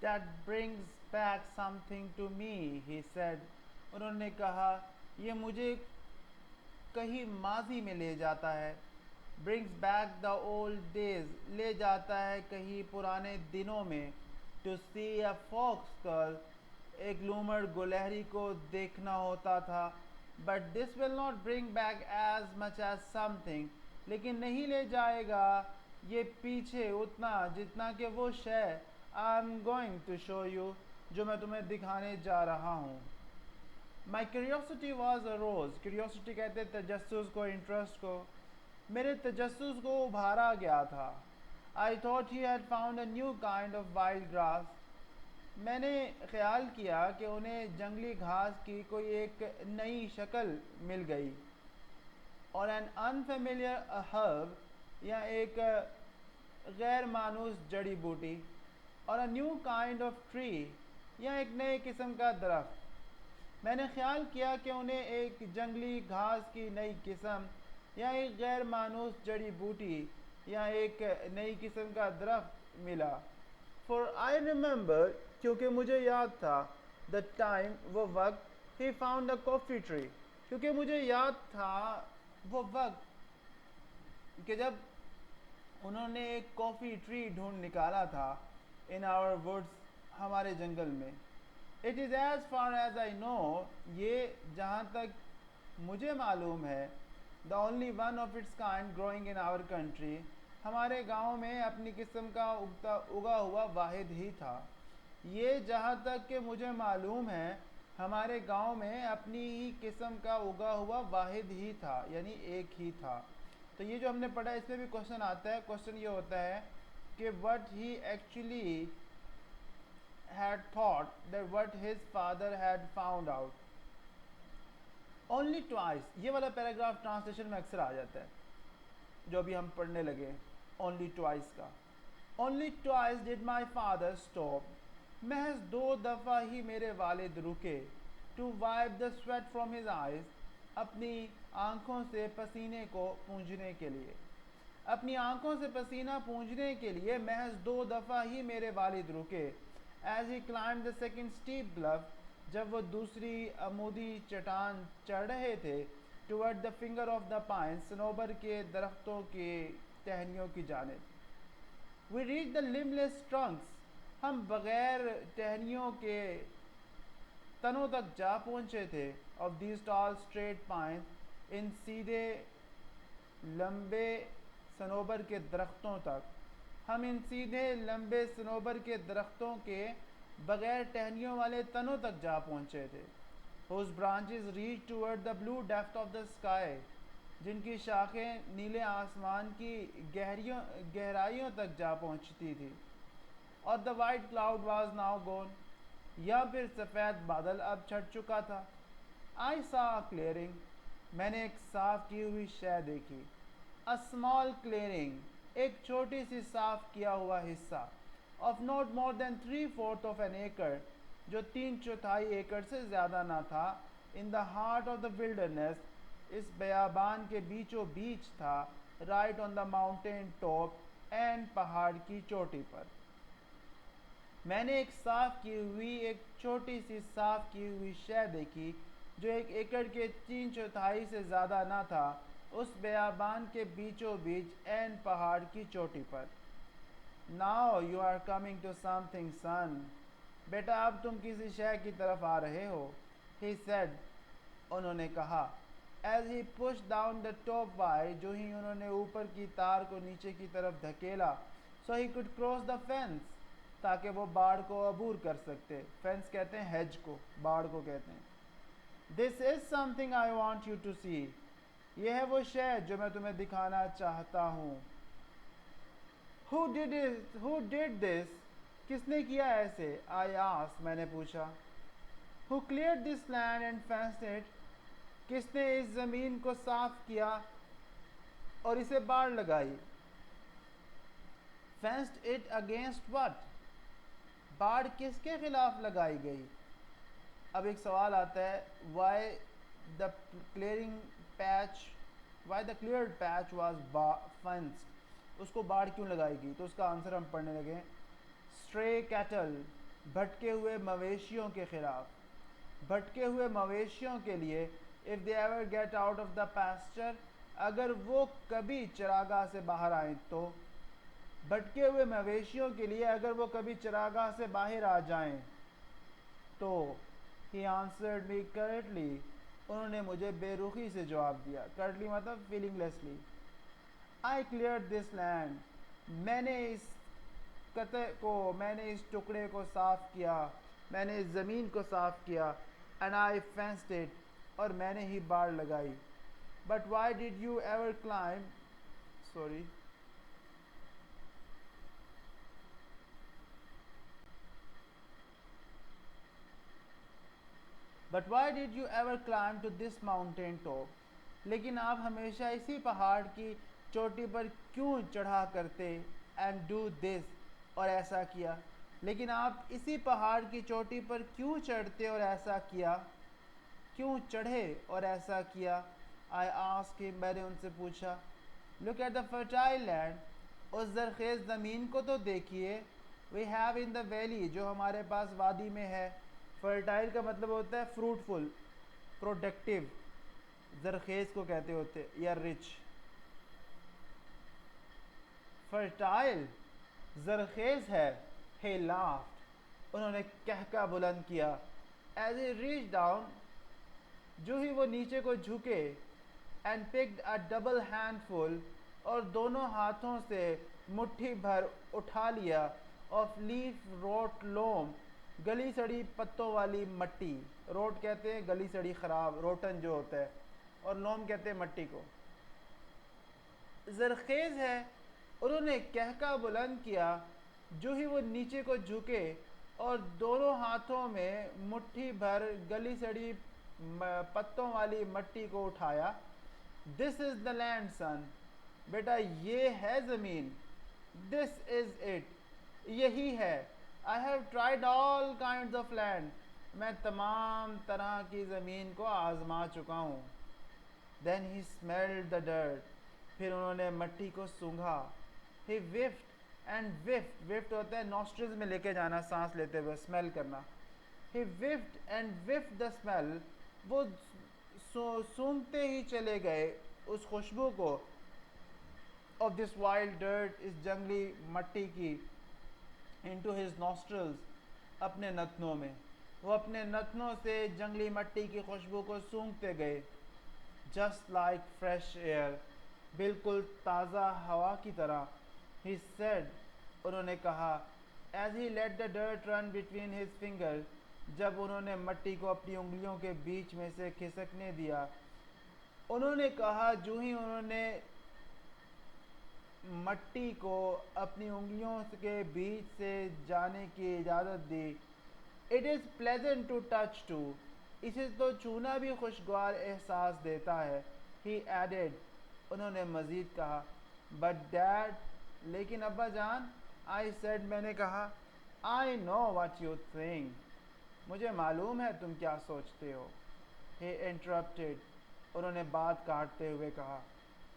That brings back something to me, he said. उन्होंने कहा, ये मुझे कहीं माजी में ले जाता है. Brings back the old days, ले जाता है कहीं पुराने दिनों में. To see a fox girl, एक लूमड़ गुलहरी को देखना होता था. But this will not bring back as much as something, लेकिन नहीं ले जाएगा ये पीछे उतना जितना कि वो शय I'm going to show you, जो मैं तुम्हें दिखाने जा रहा हूँ. My curiosity was aroused. Curiosity कहते हैं तजस्सुस को, इंटरेस्ट को. मेरे तजस्सुस को उभारा गया था. I thought he had found a new kind of wild grass. मैंने ख्याल किया कि उन्हें जंगली घास की कोई एक नई शक्ल मिल गई. और an unfamiliar herb, या एक गैर मानूस जड़ी बूटी. और a new kind of tree, या एक नए किस्म का दरख्त. मैंने ख्याल किया कि उन्हें एक जंगली घास की नई किस्म, या एक गैर मानूस जड़ी बूटी, या एक नई किस्म का दरख्त मिला. फॉर आई रिमेंबर, क्योंकि मुझे याद था. द टाइम, वो वक्त. He found the coffee tree, क्योंकि मुझे याद था वो वक्त कि जब उन्होंने एक कॉफ़ी ट्री ढूंढ निकाला था. इन आवर वुड्स, हमारे जंगल में. It is as far as I know, ये जहाँ तक मुझे मालूम है. The only one of its kind growing in our country, हमारे गांव में अपनी किस्म का उगा हुआ वाहिद ही था. ये जहाँ तक कि मुझे मालूम है, हमारे गांव में अपनी ही किस्म का उगा हुआ वाहिद ही था, यानी एक ही था. तो ये जो हमने पढ़ा, इसमें भी क्वेश्चन आता है. क्वेश्चन ये होता है कि what he actually had thought that what his father had found out. Only twice, ये वाला पैराग्राफ ट्रांसलेशन में अक्सर आ जाता है जो अभी हम पढ़ने लगे. ओनली ट्वाइस का. Only twice did my father stop, महज 2 दफ़ा ही मेरे वालिद रुके. To wipe the sweat from his eyes, अपनी आंखों से पसीने को पूंझने के लिए. अपनी आंखों से पसीना पूंझने के लिए महज 2 दफ़ा ही मेरे वालिद रुके. As he climb the second steep bluff, जब वो दूसरी अमूदी चट्टान चढ़ रहे थे. Toward the finger of the pine, सनोबर के दरख्तों के टहनियों की जानिब. We reach the limbless trunks, हम बग़ैर टहनियों के तनों तक जा पहुँचे थे. Of these tall straight pine, इन सीधे लंबे सनोबर के दरख्तों तक. हम इन सीधे लंबे सनोबर के दरख्तों के बग़ैर टहनियों वाले तनों तक जा पहुँचे थे. Whose branches reach toward the blue depth of the sky, जिनकी शाखें नीले आसमान की गहराइयों तक जा पहुँचती थी. और the white cloud was now gone, या फिर सफ़ेद बादल अब छट चुका था. आई सा क्लियरिंग, मैंने एक साफ की हुई शय देखी. अ स्मॉल क्लियरिंग, एक छोटी सी साफ किया हुआ हिस्सा. Of not more than 3/4 of an acre, जो 3/4 एकड़ से ज़्यादा ना था. In the heart of the wilderness, इस बयाबान के बीचों बीच था. Right on the mountain top, and पहाड़ की चोटी पर. मैंने एक साफ की हुई, एक छोटी सी साफ की हुई शय देखी जो 1 एकड़ के 3/4 से ज़्यादा ना था, उस बयाबान के बीचों बीच एन पहाड़ की चोटी पर. Now you are coming to something son, बेटा अब तुम किसी शय की तरफ आ रहे हो. ही सेड, उन्होंने कहा. As he push down the top wire, जो ही उन्होंने ऊपर की तार को नीचे की तरफ धकेला. So he could cross the fence, ताकि वो बाढ़ को अबूर कर सकते. फेंस कहते हैं हेज को, बाढ़ को कहते हैं. This is something I want you to see, यह है वो शय जो मैं तुम्हें दिखाना चाहता हूँ. हु डिड दिस, किसने किया ऐसे. आई आस्क्ड, मैंने पूछा. Who cleared this land and fenced it, किसने इस ज़मीन को साफ किया और इसे बाढ़ लगाई. फेंस्ड इट अगेंस्ट व्हाट, बाढ़ किसके खिलाफ लगाई गई. अब एक सवाल आता है, why the clearing patch, why the cleared patch was fenced, उसको बाढ़ क्यों लगाई गई. तो उसका आंसर हम पढ़ने लगे. स्ट्रे कैटल, भटके हुए मवेशियों के खिलाफ, भटके हुए मवेशियों के लिए, if they ever get out of the pasture, अगर वो कभी चरागाह से बाहर आए तो, भटके हुए मवेशियों के लिए अगर वो कभी चरागाह से बाहर आ जाएं तो, ही आंसर्ड मी कर्टली, उन्होंने मुझे बेरुखी से जवाब दिया। कर्टली मतलब फीलिंगलेसली। आई क्लियर दिस लैंड, मैंने इस कतः को, मैंने इस टुकड़े को साफ़ किया, मैंने इस ज़मीन को साफ़ किया। एंड आई फेंस्ड इट, और मैंने ही बाड़ लगाई। But why did you ever climb, sorry, but why did you ever climb to this mountain top, लेकिन आप हमेशा इसी पहाड़ की चोटी पर क्यों चढ़ा करते। एंड डू दिस, और ऐसा किया, लेकिन आप इसी पहाड़ की चोटी पर क्यों चढ़ते और ऐसा किया, क्यों चढ़े और ऐसा किया। आई आस्क्ड हिम, मैंने उनसे पूछा। Look at the fertile land, उस ज़रखेज़ ज़मीन को तो देखिए। We have in the valley, जो हमारे पास वादी में है। फर्टाइल का मतलब होता है फ्रूटफुल, प्रोडक्टिव, ज़रखेज़ को कहते होते, या रिच। फर्टाइल ज़रखेज़ है। हे लाफ्ड, उन्होंने कहका बुलंद किया। एज ही रीच डाउन, जो ही वो नीचे को झुके। And picked a double handful, और दोनों हाथों से मुट्ठी भर उठा लिया। ऑफ लीफ रोट लोम, गली सड़ी पत्तों वाली मट्टी। रोट कहते हैं गली सड़ी ख़राब, रोटन जो होता है, और लोम कहते हैं मट्टी को। ज़रखेज़ है, उन्होंने कहका बुलंद किया, जो ही वो नीचे को झुके और दोनों हाथों में मुट्ठी भर गली सड़ी पत्तों वाली मट्टी को उठाया। This is the land son, बेटा ये है ज़मीन। दिस इज़ इट, यही है। I have tried all kind of land, मैं तमाम तरह की ज़मीन को आज़मा चुका हूँ। Then he smelled the dirt, फिर उन्होंने मट्टी को सूंघा। ही विफ्ट एंड विफ्ट, विफ्ट होता है नॉस्ट्रिल्स में लेके जाना, सांस लेते हुए स्मेल करना। ही विफ्ट एंड विफ्ट द स्मेल, वो सूंघते ही चले गए उस खुशबू को। ऑफ दिस वाइल्ड डर्ट, इस जंगली मट्टी की। इनटू हिज नॉस्ट्रल्स, अपने नथनों में। वो अपने नथनों से जंगली मट्टी की खुशबू को सूंघते गए। जस्ट लाइक फ्रेश एयर, बिल्कुल ताज़ा हवा की तरह। ही सेड, उन्होंने कहा। As he let the dirt run between his finger, जब उन्होंने मट्टी को अपनी उंगलियों के बीच में से खिसकने दिया। उन्होंने कहा, जो ही उन्होंने मट्टी को अपनी उंगलियों के बीच से जाने की इजाज़त दी। It is pleasant to touch too, इसे तो छूना भी खुशगवार एहसास देता है। ही एडेड, उन्होंने मज़ीद कहा। बट डैड, लेकिन अब्बा जान। आई सेड, मैंने कहा। I know what you think, मुझे मालूम है तुम क्या सोचते हो। ही इंटरप्टेड, उन्होंने बात काटते हुए कहा।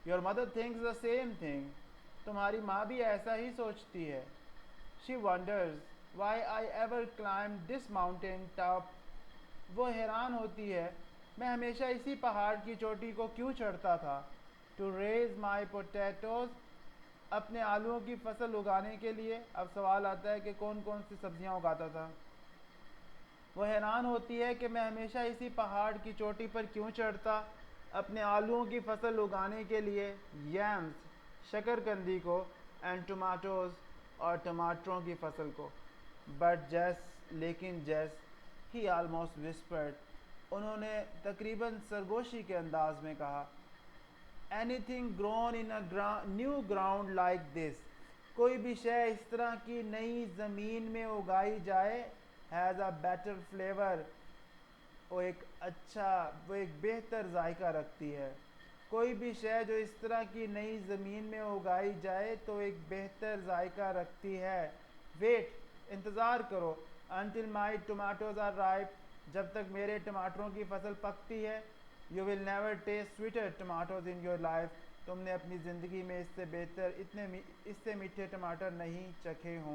Your mother thinks the same thing, तुम्हारी माँ भी ऐसा ही सोचती है। She wonders why I ever climb this mountain top, वो हैरान होती है मैं हमेशा इसी पहाड़ की चोटी को क्यों चढ़ता था। टू रेज माई पोटैटोज़, अपने आलूओं की फसल उगाने के लिए। अब सवाल आता है कि कौन कौन सी सब्जियां उगाता था। वो हैरान होती है कि मैं हमेशा इसी पहाड़ की चोटी पर क्यों चढ़ता, अपने आलूओं की फसल उगाने के लिए। यैम्स, शकरकंदी को। एंड टमाटोज़, और टमाटरों की फसल को। बट जैस, लेकिन जैस, ही आलमोस्ट विस्पर्ड, उन्होंने तकरीबन सरगोशी के अंदाज में कहा। Anything grown in a new ground like this, कोई भी शय इस तरह की नई ज़मीन में उगाई जाए। हैज़ अ बेटर फ्लेवर, वो एक बेहतर जायका रखती है। कोई भी शय जो इस तरह की नई ज़मीन में उगाई जाए तो एक बेहतर जायका रखती है। वेट, इंतज़ार करो। Until my tomatoes are ripe, जब तक मेरे टमाटरों की फसल पकती है। You will never taste sweeter tomatoes in your life, तुमने अपनी ज़िंदगी में इससे मीठे टमाटर नहीं चखे हों।